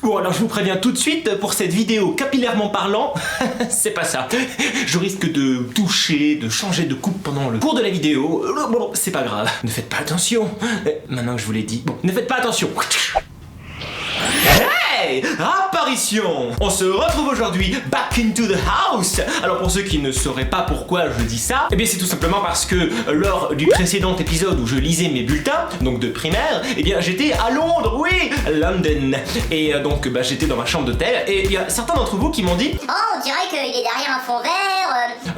Bon alors je vous préviens tout de suite, pour cette vidéo capillairement parlant, c'est pas ça. Je risque de toucher, de changer de coupe pendant le cours de la vidéo. Bon, c'est pas grave. Ne faites pas attention. Maintenant que je vous l'ai dit, bon, ne faites pas attention. Hey! Apparition! On se retrouve aujourd'hui back into the house. Alors pour ceux qui ne sauraient pas pourquoi je dis ça, eh bien c'est tout simplement parce que lors du précédent épisode où je lisais mes bulletins, donc de primaire, eh bien j'étais à Londres, oui, London. Et donc j'étais dans ma chambre d'hôtel et il y a certains d'entre vous qui m'ont dit « Oh, on dirait qu'il est derrière un fond vert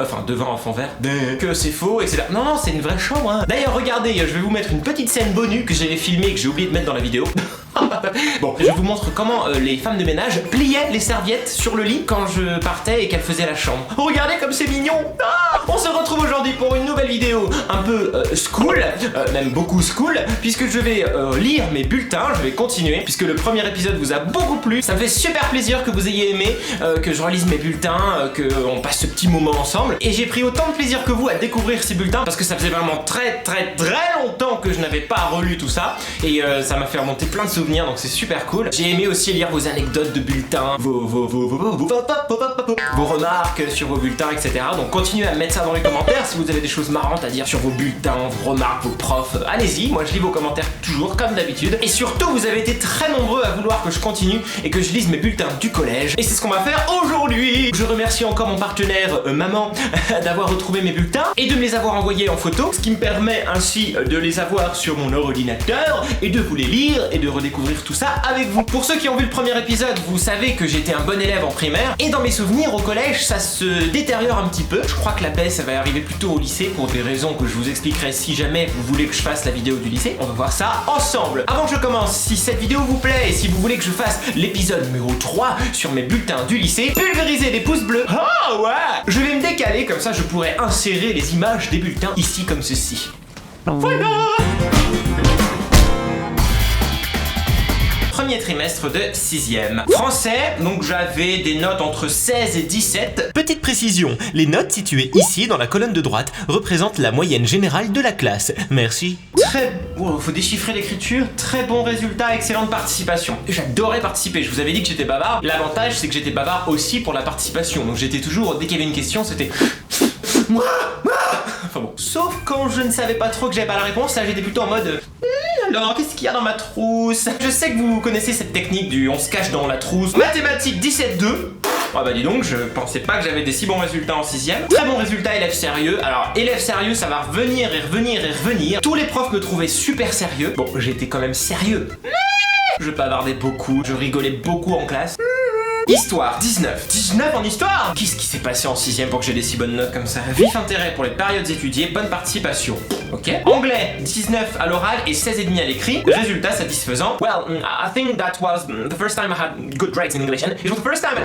Enfin, devant un fond vert, que c'est faux, etc. Non, non, c'est une vraie chambre, hein. D'ailleurs, regardez, je vais vous mettre une petite scène bonus que j'avais filmée et que j'ai oublié de mettre dans la vidéo. Bon, je vous montre comment les femmes de ménage pliaient les serviettes sur le lit quand je partais et qu'elles faisaient la chambre. Regardez comme c'est mignon. On se retrouve aujourd'hui pour une nouvelle vidéo un peu school, même beaucoup school, puisque je vais lire mes bulletins, je vais continuer, puisque le premier épisode vous a beaucoup plu. Ça me fait super plaisir que vous ayez aimé, que je relise mes bulletins, qu'on passe ce petit moment ensemble. Et j'ai pris autant de plaisir que vous à découvrir ces bulletins, parce que ça faisait vraiment très longtemps que je n'avais pas relu tout ça, et ça m'a fait remonter plein de souvenirs, donc c'est super cool. J'ai aimé aussi lire vos anecdotes de bulletins, vos remarques sur vos bulletins, etc. Donc continuez à mettre ça dans les commentaires si vous avez des choses marrantes à dire sur vos bulletins, vos remarques, vos profs. Allez-y, moi je lis vos commentaires toujours comme d'habitude. Et surtout, vous avez été très nombreux à vouloir que je continue et que je lise mes bulletins du collège. Et c'est ce qu'on va faire aujourd'hui. Je remercie encore mon partenaire maman d'avoir retrouvé mes bulletins et de me les avoir envoyés en photo, ce qui me permet ainsi de les avoir sur mon ordinateur et de vous les lire et de redécouvrir tout ça avec vous. Pour ceux qui ont vu le premier épisode, vous savez que j'étais un bon élève en primaire et dans mes souvenirs au collège, ça se détériore un petit peu. Je crois que la baisse, ça va arriver plutôt au lycée pour des raisons que je vous expliquerai si jamais vous voulez que je fasse la vidéo du lycée. On va voir ça ensemble. Avant que je commence, si cette vidéo vous plaît et si vous voulez que je fasse l'épisode numéro 3 sur mes bulletins du lycée, pulvérisez des pouces bleus. Ah ouais! Je vais me décaler, comme ça je pourrai insérer les images des bulletins ici comme ceci. Voilà! Premier trimestre de 6ème. Français, donc j'avais des notes entre 16 et 17. Petite précision, les notes situées ici dans la colonne de droite représentent la moyenne générale de la classe. Merci. Faut déchiffrer l'écriture. Très bon résultat, excellente participation. J'adorais participer, je vous avais dit que j'étais bavard. L'avantage c'est que j'étais bavard aussi pour la participation. Donc j'étais toujours, dès qu'il y avait une question, c'était... Enfin bon. Sauf quand je ne savais pas trop que j'avais pas la réponse, là j'étais plutôt en mode... Alors, qu'est-ce qu'il y a dans ma trousse? Je sais que vous connaissez cette technique du on se cache dans la trousse. Mathématiques 17-2. Ah bah dis donc, je pensais pas que j'avais des si bons résultats en 6ème. Très bon résultat, élève sérieux. Alors, élève sérieux, ça va revenir et revenir et revenir. Tous les profs me trouvaient super sérieux. Bon, j'étais quand même sérieux. Je bavardais beaucoup, je rigolais beaucoup en classe. Histoire, 19. 19 en histoire? Qu'est-ce qui s'est passé en 6ème pour que j'ai des si bonnes notes comme ça? Vif intérêt pour les périodes étudiées, bonne participation. Ok. Anglais, 19 à l'oral et 16,5 à l'écrit. Résultat satisfaisant. Well, I think that was the first time I had good grades in English. And it was the first time...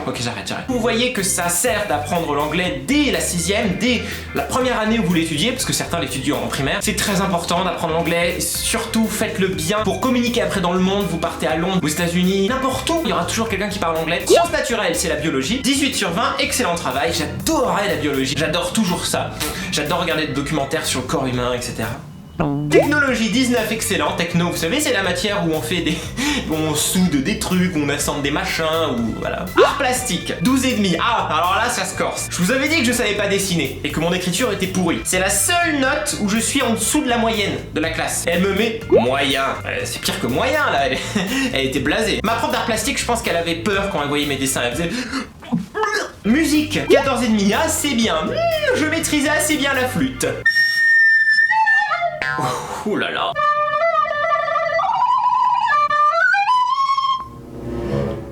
Ok, j'arrête. Vous voyez que ça sert d'apprendre l'anglais dès la 6ème, dès la première année où vous l'étudiez, parce que certains l'étudient en primaire. C'est très important d'apprendre l'anglais. Surtout, faites-le bien pour communiquer après dans le monde. Vous partez à Londres, aux États-Unis, n'importe où. Il y aura toujours quelqu'un qui parle anglais. Sciences naturelles, c'est la biologie. 18 sur 20, excellent travail. J'adorais la biologie. J'adore toujours ça. J'adore regarder des documentaires sur le corps humain, etc. Technologie 19, excellent. Techno, vous savez, c'est la matière où on fait des... où on soude des trucs, où on assemble des machins, ou voilà. Art plastique, 12,5. Ah, alors là, ça se corse. Je vous avais dit que je savais pas dessiner et que mon écriture était pourrie. C'est la seule note où je suis en dessous de la moyenne de la classe. Elle me met moyen. C'est pire que moyen, là. Elle était blasée. Ma prof d'art plastique, je pense qu'elle avait peur quand elle voyait mes dessins. Elle faisait... Musique, 14,5. Ah, c'est bien. Je maîtrisais assez bien la flûte. Ouh là là.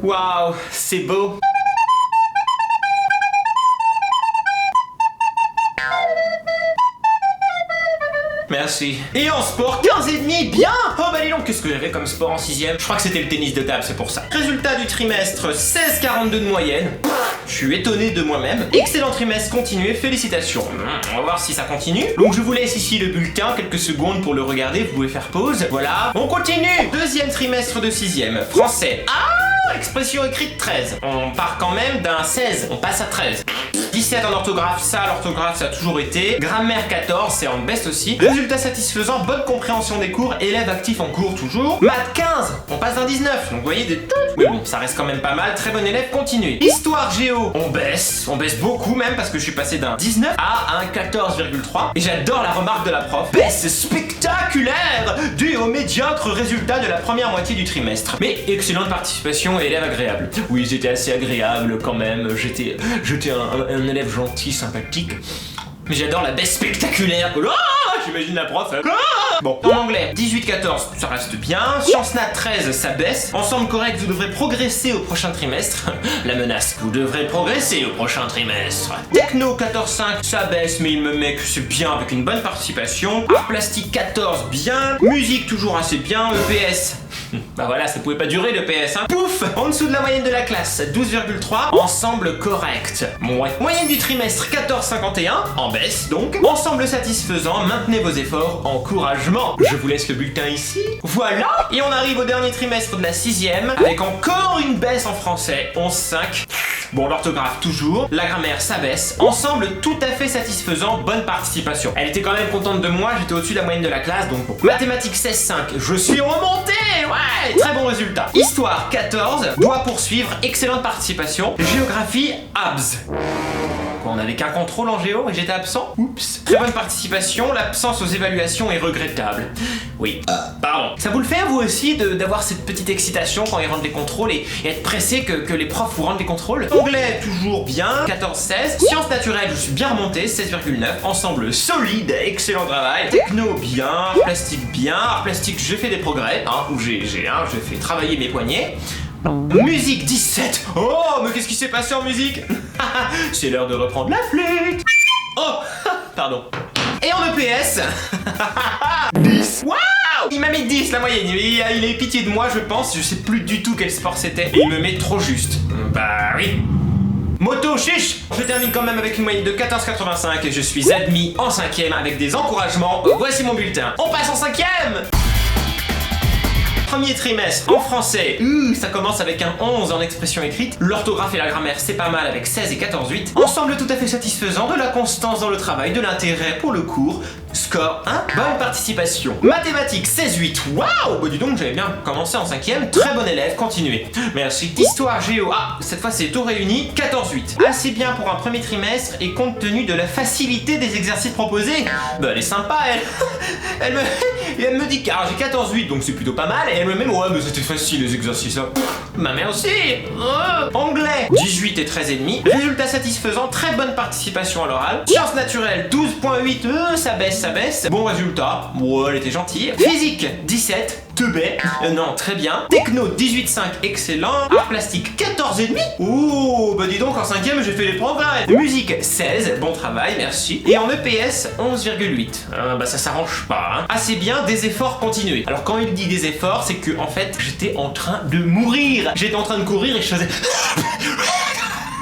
Waouh, c'est beau. Merci. Et en sport, 15,5, bien. Oh bah dis donc, qu'est-ce que j'avais comme sport en 6ème? Je crois que c'était le tennis de table, c'est pour ça. Résultat du trimestre, 16,42 de moyenne. Je suis étonné de moi-même. Excellent trimestre continué, félicitations. On va voir si ça continue. Donc je vous laisse ici le bulletin, quelques secondes pour le regarder, vous pouvez faire pause. Voilà, on continue. Deuxième trimestre de 6ème, français. Ah, expression écrite 13. On part quand même d'un 16, on passe à 13. 17 en orthographe, l'orthographe ça a toujours été. Grammaire 14, c'est en baisse aussi. Résultat satisfaisant, bonne compréhension des cours, élève actif en cours toujours. Maths 15, on passe d'un 19, donc vous voyez des tout. Mais bon, ça reste quand même pas mal, très bon élève, continuez. Histoire géo, on baisse beaucoup même parce que je suis passé d'un 19 à un 14,3. Et j'adore la remarque de la prof. Baisse spectaculaire due au médiocre résultat de la première moitié du trimestre. Mais excellente participation et élève agréable. Oui, j'étais assez agréable quand même, j'étais un élève gentil, sympathique. Mais j'adore la baisse spectaculaire. J'imagine la prof. Bon, en anglais, 18-14, ça reste bien. Sciences Nat 13, ça baisse. Ensemble correct, vous devrez progresser au prochain trimestre. La menace, vous devrez progresser au prochain trimestre. Techno 14-5, ça baisse, mais il me met que c'est bien avec une bonne participation. Art plastique 14, bien. Musique toujours assez bien. EPS. Bah voilà, ça pouvait pas durer le PS, hein. Pouf! En dessous de la moyenne de la classe, 12,3. Ensemble correct. Ouais. Moyenne du trimestre, 14,51. En baisse donc. Ensemble satisfaisant, maintenez vos efforts. Encouragement. Je vous laisse le bulletin ici. Voilà! Et on arrive au dernier trimestre de la 6ème, avec encore une baisse en français, 11,5. Bon, l'orthographe toujours, la grammaire ça baisse. Ensemble tout à fait satisfaisant, bonne participation. Elle était quand même contente de moi, j'étais au-dessus de la moyenne de la classe, donc bon. Mathématiques 16,5, je suis remonté, ouais, très bon résultat. Histoire 14, doit poursuivre, excellente participation. Géographie, abs. On n'avait qu'un contrôle en géo et j'étais absent. Oups. Très bonne participation, l'absence aux évaluations est regrettable. Oui. Pardon. Ça vous le fait à vous aussi d'avoir cette petite excitation quand ils rendent les contrôles et être pressé que les profs vous rendent les contrôles? Anglais, toujours bien, 14-16. Sciences naturelles, je suis bien remonté, 16,9. Ensemble solide, excellent travail. Techno, bien. Art plastique, bien. Art plastique, j'ai fait des progrès, hein, où j'ai fait travailler mes poignets. Musique 17. Oh, mais qu'est-ce qui s'est passé en musique? C'est l'heure de reprendre la flûte. Oh, pardon. Et en EPS 10. Waouh! Il m'a mis 10 la moyenne. Il a eu pitié de moi, je pense. Je sais plus du tout quel sport c'était. Et il me met trop juste. Bah oui. Moto, chiche! Je termine quand même avec une moyenne de 14,85 et je suis admis en 5ème avec des encouragements. Voici mon bulletin. On passe en 5ème! Premier trimestre en français, ça commence avec un 11 en expression écrite. L'orthographe et la grammaire, c'est pas mal avec 16 et 14,8. Ensemble tout à fait satisfaisant, de la constance dans le travail, de l'intérêt pour le cours. Score 1, bonne participation. Mathématiques 16,8. Waouh! Bah dis donc, j'avais bien commencé en 5ème. Très bon élève, continuez. Merci. Histoire géo, cette fois c'est tout réuni, 14,8. Assez bien pour un premier trimestre et compte tenu de la facilité des exercices proposés. Bah elle est sympa, elle. Elle me dit car j'ai 14,8 donc c'est plutôt pas mal. Et elle me met ouais mais c'était facile les exercices là. Bah merci. Anglais 18 et 13,5. Résultat satisfaisant, très bonne participation à l'oral. Sciences naturelles 12,8. Ça baisse. Bon résultat. Ouais, elle était gentille. Physique 17. Non, très bien. Techno 18,5, excellent. Art plastique 14,5. Oh, bah dis donc, en 5ème, j'ai fait les progrès. Musique 16, bon travail, merci. Et en EPS 11,8. Bah ça s'arrange pas, hein. Assez bien, des efforts continués. Alors quand il dit des efforts, c'est que en fait, j'étais en train de mourir. J'étais en train de courir et je faisais...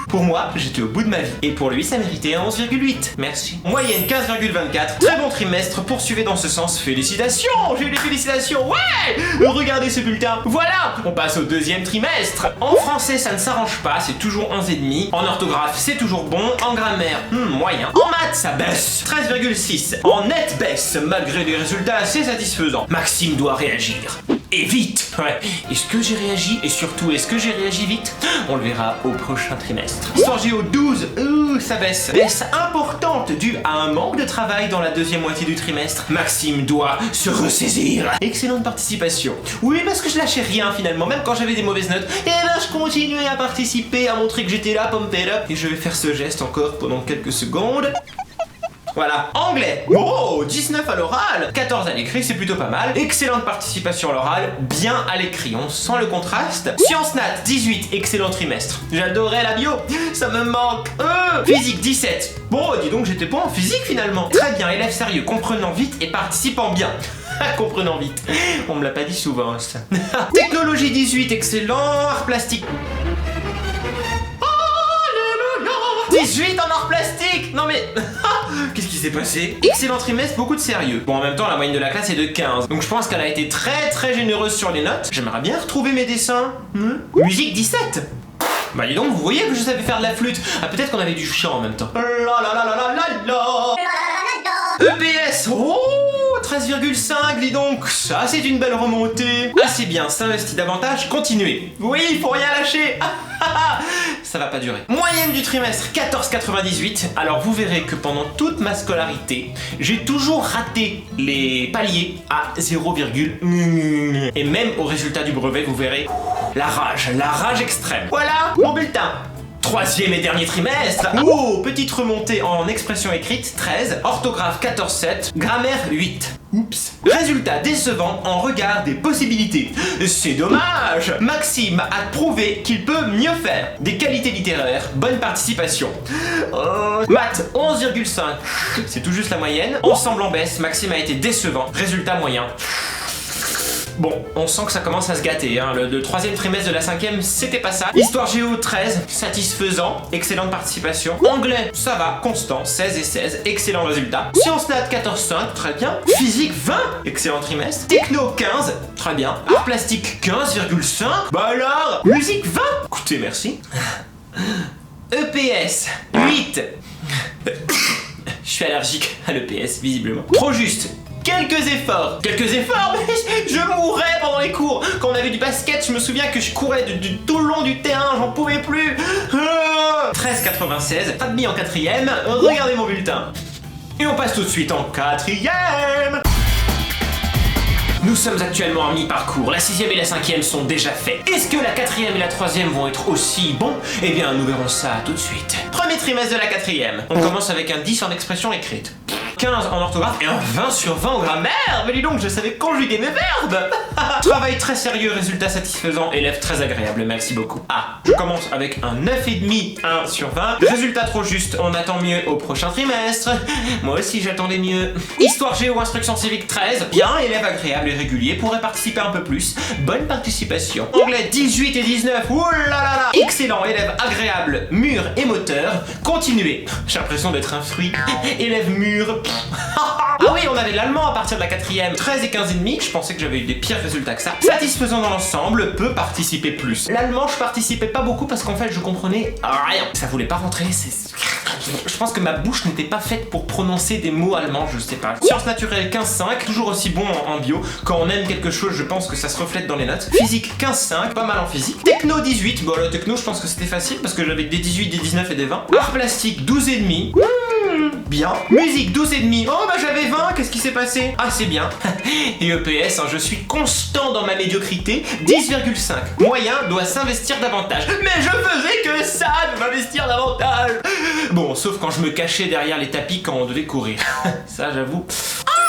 Pour moi, j'étais au bout de ma vie. Et pour lui, ça méritait un 11,8. Merci. Moyenne 15,24. Très bon trimestre. Poursuivez dans ce sens. Félicitations! J'ai eu les félicitations. Ouais! Regardez ce bulletin. Voilà! On passe au deuxième trimestre. En français, ça ne s'arrange pas. C'est toujours 11,5. En orthographe, c'est toujours bon. En grammaire, moyen. En maths, ça baisse. 13,6. En net baisse. Malgré des résultats assez satisfaisants. Maxime doit réagir. Et vite! Ouais. Est-ce que j'ai réagi? Et surtout, est-ce que j'ai réagi vite? On le verra au prochain trimestre. Histoire géo 12, ça baisse. Baisse importante due à un manque de travail dans la deuxième moitié du trimestre. Maxime doit se ressaisir. Excellente participation. Oui, parce que je lâchais rien finalement, même quand j'avais des mauvaises notes. Et ben je continuais à participer, à montrer que j'étais là, pump it up. Et je vais faire ce geste encore pendant quelques secondes. Voilà. Anglais. Oh, 19 à l'oral, 14 à l'écrit, c'est plutôt pas mal. Excellente participation à l'oral, bien à l'écrit, on sent le contraste. Sciences nat, 18, excellent trimestre. J'adorais la bio, ça me manque. Physique, 17. Bon, dis donc, j'étais pas en physique finalement. Très bien, élève sérieux, comprenant vite et participant bien. Comprenant vite. On me l'a pas dit souvent, ça. Technologie, 18, excellent. Art plastique. 18 en art plastique. Non mais... Qu'est-ce qui s'est passé? Excellent trimestre, beaucoup de sérieux. Bon, en même temps, la moyenne de la classe est de 15. Donc je pense qu'elle a été très généreuse sur les notes. J'aimerais bien retrouver mes dessins. Musique 17. Bah dis donc, vous voyez que je savais faire de la flûte. Ah, peut-être qu'on avait du chant en même temps. La la la la la la la. EPS, oh 13,5, dis donc. Ça, c'est une belle remontée. Assez bien, s'investit davantage, continuez. Oui, il faut rien lâcher. Ça va pas durer. Moyenne du trimestre, 14,98. Alors vous verrez que pendant toute ma scolarité, j'ai toujours raté les paliers à 0, et même au résultat du brevet, vous verrez la rage extrême. Voilà mon bulletin. Troisième et dernier trimestre. Oh, petite remontée en expression écrite, 13, orthographe 14,7, grammaire 8. Oups. Résultat décevant en regard des possibilités. C'est dommage. Maxime a prouvé qu'il peut mieux faire. Des qualités littéraires, bonne participation. Maths 11,5. C'est tout juste la moyenne. Ensemble en baisse, Maxime a été décevant. Résultat moyen. Bon, on sent que ça commence à se gâter, hein. Le troisième trimestre de la cinquième, c'était pas ça. Histoire géo 13, satisfaisant, excellente participation. Anglais, ça va, constant, 16 et 16, excellent résultat. Sciences nat 14,5, très bien. Physique 20, excellent trimestre. Techno 15, très bien. Art plastique 15,5, bah alors. Musique 20, écoutez, merci. EPS 8. Je suis allergique à l'EPS, visiblement. Trop juste. Quelques efforts, mais je mourais pendant les cours. Quand on avait du basket, je me souviens que je courais tout le long du terrain, j'en pouvais plus. 13,96, admis en quatrième, regardez mon bulletin. Et on passe tout de suite en quatrième. Nous sommes actuellement en mi-parcours, la 6ème et la 5ème sont déjà faits. Est-ce que la 4ème et la 3ème vont être aussi bons? Eh bien, nous verrons ça tout de suite. Premier trimestre de la 4ème. On commence avec un 10 en expression écrite. 15 en orthographe et un 20 sur 20 en grammaire. Mais dis donc, je savais conjuguer mes verbes. Travail très sérieux, résultat satisfaisant, élève très agréable, merci beaucoup. Ah, je commence avec un 9,5, 1 sur 20. Résultat trop juste, on attend mieux au prochain trimestre. Moi aussi, j'attendais mieux. Histoire géo, instruction civique 13. Bien, élève agréable et régulier, pourrait participer un peu plus. Bonne participation. Anglais 18 et 19. Ouh là là là. Excellent, élève agréable, mûr et moteur. Continuez. J'ai l'impression d'être un fruit. Élève mûr. Ah oui, on avait l'allemand à partir de la 4ème, 13 et 15,5, je pensais que j'avais eu des pires résultats que ça. Satisfaisant dans l'ensemble, peut participer plus. L'allemand, je participais pas beaucoup parce qu'en fait, je comprenais rien. Ça voulait pas rentrer, je pense que ma bouche n'était pas faite pour prononcer des mots allemands, je sais pas. Sciences naturelles 15,5, toujours aussi bon en bio. Quand on aime quelque chose, je pense que ça se reflète dans les notes. Physique 15,5, pas mal en physique. Techno 18, bon la techno, je pense que c'était facile parce que j'avais des 18, des 19 et des 20. Art plastique 12,5. Bien. Musique 12,5. Oh bah j'avais 20, qu'est-ce qui s'est passé? Ah c'est bien. Et EPS, hein, je suis constant dans ma médiocrité, 10,5. Moyen doit s'investir davantage. Mais je faisais que ça, de m'investir davantage. Bon, sauf quand je me cachais derrière les tapis quand on devait courir. Ça j'avoue.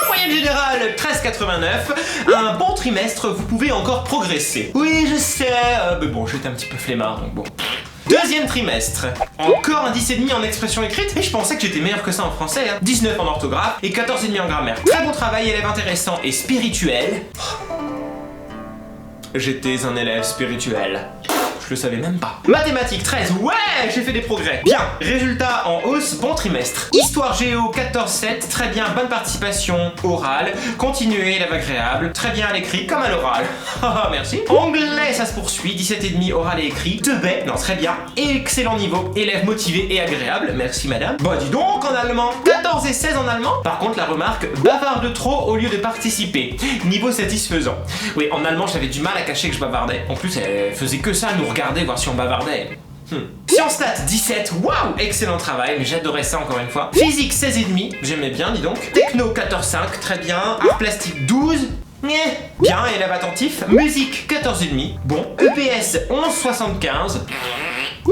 Moyenne générale 13,89. Un bon trimestre, vous pouvez encore progresser. Oui je sais, mais bon j'étais un petit peu flemmard donc bon. Deuxième trimestre, encore un 10,5 en expression écrite, et je pensais que j'étais meilleur que ça en français, hein. 19 en orthographe et 14,5 en grammaire. Très bon travail, élève intéressant et spirituel. J'étais un élève spirituel. Je le savais même pas. Mathématiques 13, ouais, j'ai fait des progrès. Bien, résultat en hausse, bon trimestre. Histoire géo 14,7, très bien, bonne participation orale. Continuez, élève agréable. Très bien à l'écrit comme à l'oral. Merci. Anglais, ça se poursuit, 17,5 oral et écrit. Teubet, non, très bien. Excellent niveau, élève motivé et agréable. Merci madame. Bah dis donc en allemand. 14 et 16 en allemand. Par contre, la remarque, bavarde trop au lieu de participer. Niveau satisfaisant. Oui, en allemand, j'avais du mal à cacher que je bavardais. En plus, elle faisait que ça, nous regarder, voir si on bavardait. Sciences nat 17, waouh, excellent travail, mais j'adorais ça encore une fois. Physique 16,5, j'aimais bien, dis donc. Techno 14,5, très bien. Art plastique 12, bien, élève attentif. Musique 14,5, bon. EPS 11,75.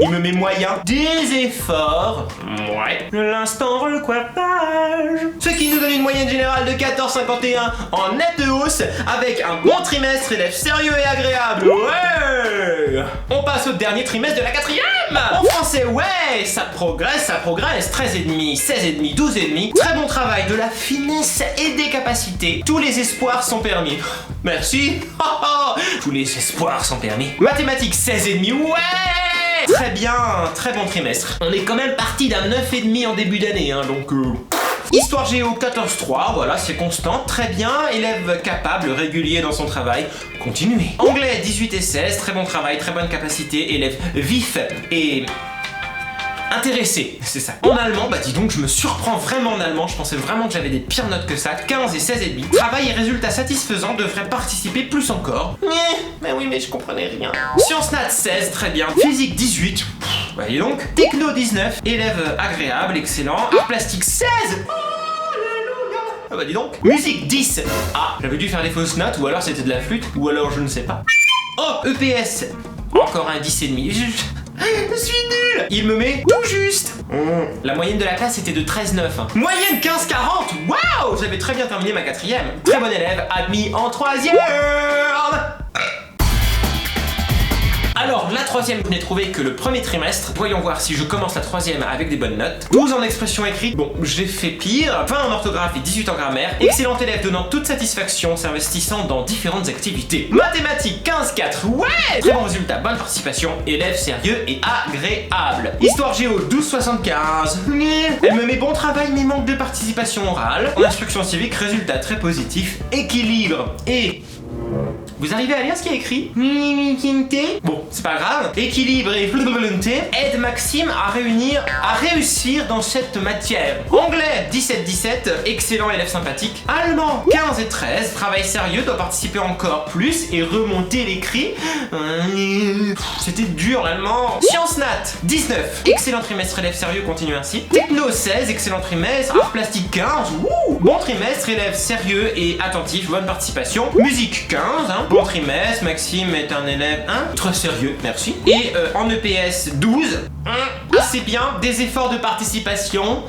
Il me met moyen. Des efforts. Ouais. L'instant recoiffage. Ce qui nous donne une moyenne générale de 14,51 en nette hausse avec un bon trimestre, élève sérieux et agréable. Ouais. On passe au dernier trimestre de la 4ème. En français, ouais, ça progresse. 13,5, 16,5, 12,5. Très bon travail, de la finesse et des capacités. Tous les espoirs sont permis. Merci. Tous les espoirs sont permis. Mathématiques 16,5, ouais. Très bien, très bon trimestre. On est quand même parti d'un 9,5 en début d'année, hein, donc Histoire géo 14-3, voilà, c'est constant, très bien. Élève capable, régulier dans son travail, continuez. Anglais 18 et 16, très bon travail, très bonne capacité. Élève vif et... intéressé, c'est ça. En allemand, bah dis donc, je me surprends vraiment en allemand, je pensais vraiment que j'avais des pires notes que ça, 15 et 16 et demi. Travail et résultats satisfaisants, devraient participer plus encore. Mais oui, mais je comprenais rien. Sciences nat 16, très bien. Physique 18, bah dis donc. Techno 19, élève agréable, excellent. Art plastique 16. Ah bah dis donc. Musique 10. Ah, j'avais dû faire des fausses notes, ou alors c'était de la flûte, ou alors je ne sais pas. Oh, EPS. Encore un 10 et demi. Je suis nul. Il me met tout juste. La moyenne de la classe était de 13,9. Moyenne 15,40. Waouh. J'avais très bien terminé ma 4e. Très bon élève, admis en 3e. Alors, la 3e, je n'ai trouvé que le premier trimestre. Voyons voir si je commence la 3e avec des bonnes notes. 12 en expression écrite, bon, j'ai fait pire. 20 en orthographe et 18 en grammaire. Excellent élève donnant toute satisfaction, s'investissant dans différentes activités. Mathématiques 15,4, ouais. Très bon résultat, bonne participation. Élève sérieux et agréable. Histoire géo 12,75. Elle me met bon travail mais manque de participation orale. En instruction civique, résultat très positif. Équilibre et... Vous arrivez à lire ce qui est écrit? Bon, c'est pas grave. Équilibre et aide Maxime à réussir dans cette matière. Anglais 17-17, excellent élève sympathique. Allemand 15 et 13, travail sérieux, doit participer encore plus et remonter les cris. C'était dur l'allemand. Sciences nat 19, excellent trimestre, élève sérieux, continue ainsi. Techno 16, excellent trimestre. Art plastique 15, bon trimestre, élève sérieux et attentif, bonne participation. Musique 15, bon trimestre, Maxime est un élève très sérieux, merci. Et en EPS 12, assez bien, des efforts de participation.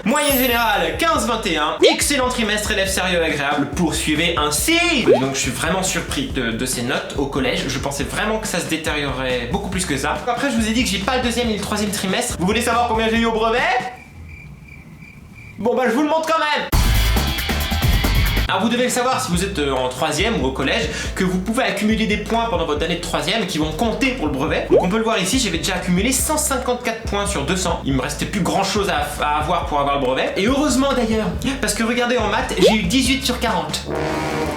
Moyenne générale 15-21, excellent trimestre, élève sérieux agréable, poursuivez ainsi. Donc je suis vraiment surpris de ces notes au collège, je pensais vraiment que ça se détériorerait beaucoup plus que ça. Après je vous ai dit que j'ai pas le 2e et le 3e trimestre. Vous voulez savoir combien j'ai eu au brevet? Bon bah je vous le montre quand même. Alors vous devez le savoir si vous êtes en 3e ou au collège, que vous pouvez accumuler des points pendant votre année de 3e qui vont compter pour le brevet. Donc on peut le voir ici, j'avais déjà accumulé 154 points sur 200. Il me restait plus grand chose à avoir pour avoir le brevet. Et heureusement d'ailleurs, parce que regardez en maths, j'ai eu 18 sur 40.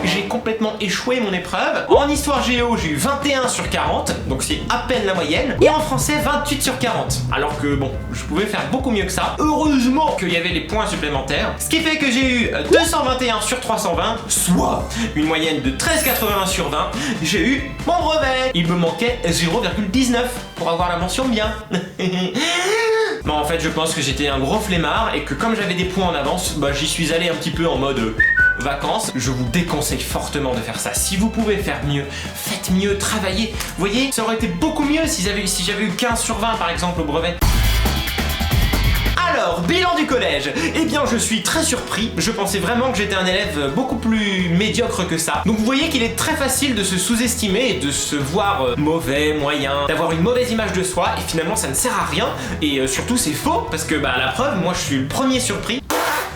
J'ai complètement échoué mon épreuve. En histoire géo, j'ai eu 21 sur 40, donc c'est à peine la moyenne. Et en français, 28 sur 40. Alors que bon, je pouvais faire beaucoup mieux que ça. Heureusement qu'il y avait les points supplémentaires. Ce qui fait que j'ai eu 221 sur 320, soit une moyenne de 13,81 sur 20. J'ai eu mon brevet. Il me manquait 0,19 pour avoir la mention bien. Bon, en fait, je pense que j'étais un gros flemmard et que comme j'avais des points en avance, bah j'y suis allé un petit peu en mode... vacances. Je vous déconseille fortement de faire ça. Si vous pouvez faire mieux, faites mieux, travaillez. Vous voyez, ça aurait été beaucoup mieux si j'avais eu 15 sur 20 par exemple au brevet. Alors, bilan du collège. Eh bien, je suis très surpris. Je pensais vraiment que j'étais un élève beaucoup plus médiocre que ça. Donc vous voyez qu'il est très facile de se sous-estimer et de se voir mauvais, moyen, d'avoir une mauvaise image de soi et finalement ça ne sert à rien. Et surtout c'est faux parce que bah à la preuve, moi je suis le premier surpris.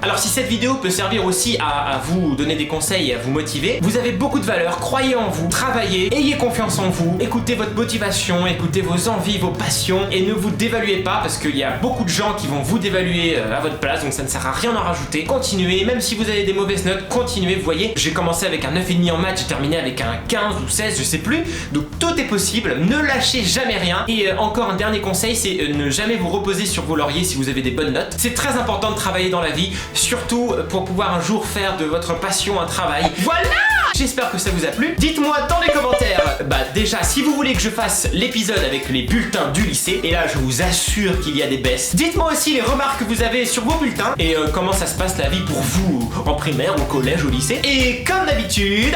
Alors si cette vidéo peut servir aussi à vous donner des conseils et à vous motiver, vous avez beaucoup de valeur, croyez en vous, travaillez, ayez confiance en vous, écoutez votre motivation, écoutez vos envies, vos passions et ne vous dévaluez pas parce qu'il y a beaucoup de gens qui vont vous dévaluer à votre place, donc ça ne sert à rien d'en rajouter. Continuez, même si vous avez des mauvaises notes, continuez, vous voyez, j'ai commencé avec un 9,5 en maths, j'ai terminé avec un 15 ou 16, je sais plus, donc tout est possible, ne lâchez jamais rien. Et encore un dernier conseil, c'est ne jamais vous reposer sur vos lauriers si vous avez des bonnes notes. C'est très important de travailler dans la vie, surtout pour pouvoir un jour faire de votre passion un travail. Voilà! J'espère que ça vous a plu. Dites-moi dans les commentaires, déjà, si vous voulez que je fasse l'épisode avec les bulletins du lycée, et là je vous assure qu'il y a des baisses. Dites-moi aussi les remarques que vous avez sur vos bulletins, et comment ça se passe la vie pour vous, en primaire, au collège, au lycée. Et comme d'habitude...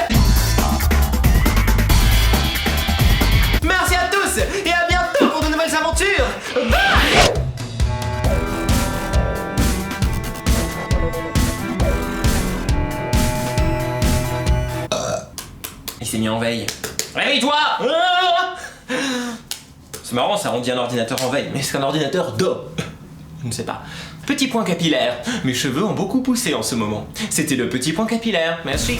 merci à tous, et à bientôt pour de nouvelles aventures. Bye! Il s'est mis en veille. Réveille-toi! C'est marrant, ça, on dit un ordinateur en veille, mais est-ce qu'un ordinateur dort? Je ne sais pas. Petit point capillaire. Mes cheveux ont beaucoup poussé en ce moment. C'était le petit point capillaire. Merci.